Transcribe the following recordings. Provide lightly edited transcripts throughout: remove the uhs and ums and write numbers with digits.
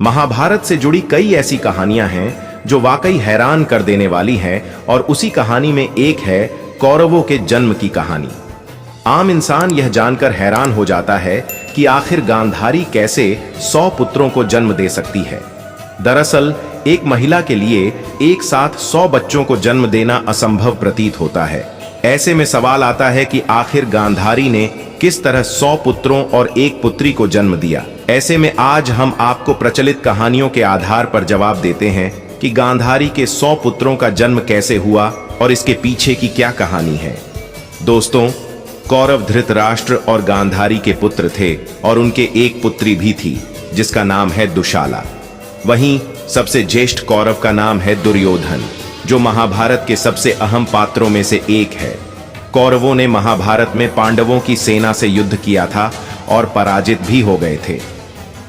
महाभारत से जुड़ी कई ऐसी कहानियां हैं जो वाकई हैरान कर देने वाली हैं और उसी कहानी में एक है कौरवों के जन्म की कहानी। आम इंसान यह जानकर हैरान हो जाता है कि आखिर गांधारी कैसे 100 पुत्रों को जन्म दे सकती है। दरअसल एक महिला के लिए एक साथ 100 बच्चों को जन्म देना असंभव प्रतीत होता है। ऐसे में सवाल आता है कि आखिर गांधारी ने किस तरह 100 पुत्रों और एक पुत्री को जन्म दिया। ऐसे में आज हम आपको प्रचलित कहानियों के आधार पर जवाब देते हैं कि गांधारी के 100 पुत्रों का जन्म कैसे हुआ और इसके पीछे की क्या कहानी है। दोस्तों, कौरव धृतराष्ट्र और गांधारी के पुत्र थे और उनके एक पुत्री भी थी जिसका नाम है दुशाला। वहीं सबसे ज्येष्ठ कौरव का नाम है दुर्योधन, जो महाभारत के सबसे अहम पात्रों में से एक है। कौरवों ने महाभारत में पांडवों की सेना से युद्ध किया था और पराजित भी हो गए थे।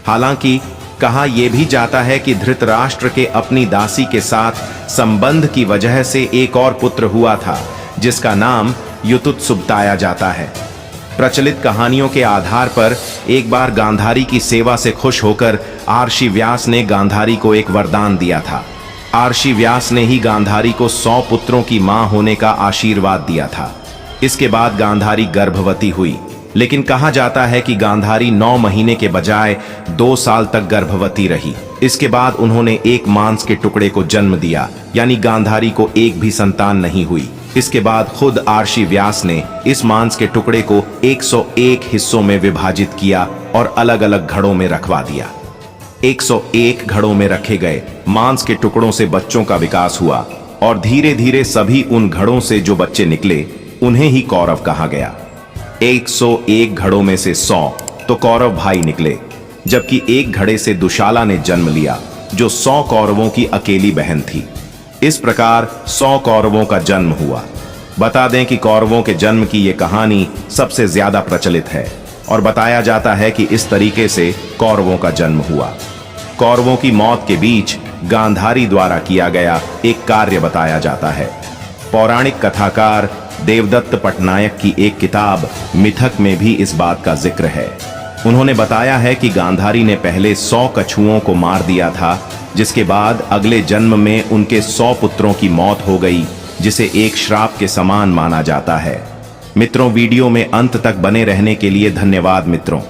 हालांकि कहा यह भी जाता है कि धृतराष्ट्र के अपनी दासी के साथ संबंध की वजह से एक और पुत्र हुआ था जिसका नाम युतुत्सु बताया जाता है। प्रचलित कहानियों के आधार पर एक बार गांधारी की सेवा से खुश होकर आर्षि व्यास ने गांधारी को एक वरदान दिया था। आर्षि व्यास ने ही गांधारी को 100 पुत्रों की मां होने का आशीर्वाद दिया था। इसके बाद गांधारी गर्भवती हुई, लेकिन कहा जाता है कि गांधारी 9 महीने के बजाय 2 साल तक गर्भवती रही। इसके बाद उन्होंने एक मांस के टुकड़े को जन्म दिया, यानी गांधारी को एक भी संतान नहीं हुई। इसके बाद खुद आर्षि व्यास ने इस मांस के टुकड़े को 101 हिस्सों में विभाजित किया और अलग अलग घड़ों में रखवा दिया। 101 घड़ों में रखे गए मांस के टुकड़ों से बच्चों का विकास हुआ और धीरे धीरे सभी उन घड़ों से जो बच्चे निकले उन्हें ही कौरव कहा गया। 101 घड़ों में से 100 तो कौरव भाई निकले, जबकि एक घड़े से दुशाला ने जन्म लिया जो 100 कौरवों की अकेली बहन थी। इस प्रकार 100 कौरवों का जन्म हुआ। बता दें कि कौरवों के जन्म की यह कहानी सबसे ज्यादा प्रचलित है और बताया जाता है कि इस तरीके से कौरवों का जन्म हुआ। कौरवों की मौत के बीच गांधारी द्वारा किया गया एक कार्य बताया जाता है। पौराणिक कथाकार देवदत्त पटनायक की एक किताब मिथक में भी इस बात का जिक्र है। उन्होंने बताया है कि गांधारी ने पहले 100 कछुओं को मार दिया था, जिसके बाद अगले जन्म में उनके 100 पुत्रों की मौत हो गई, जिसे एक श्राप के समान माना जाता है। मित्रों, वीडियो में अंत तक बने रहने के लिए धन्यवाद मित्रों।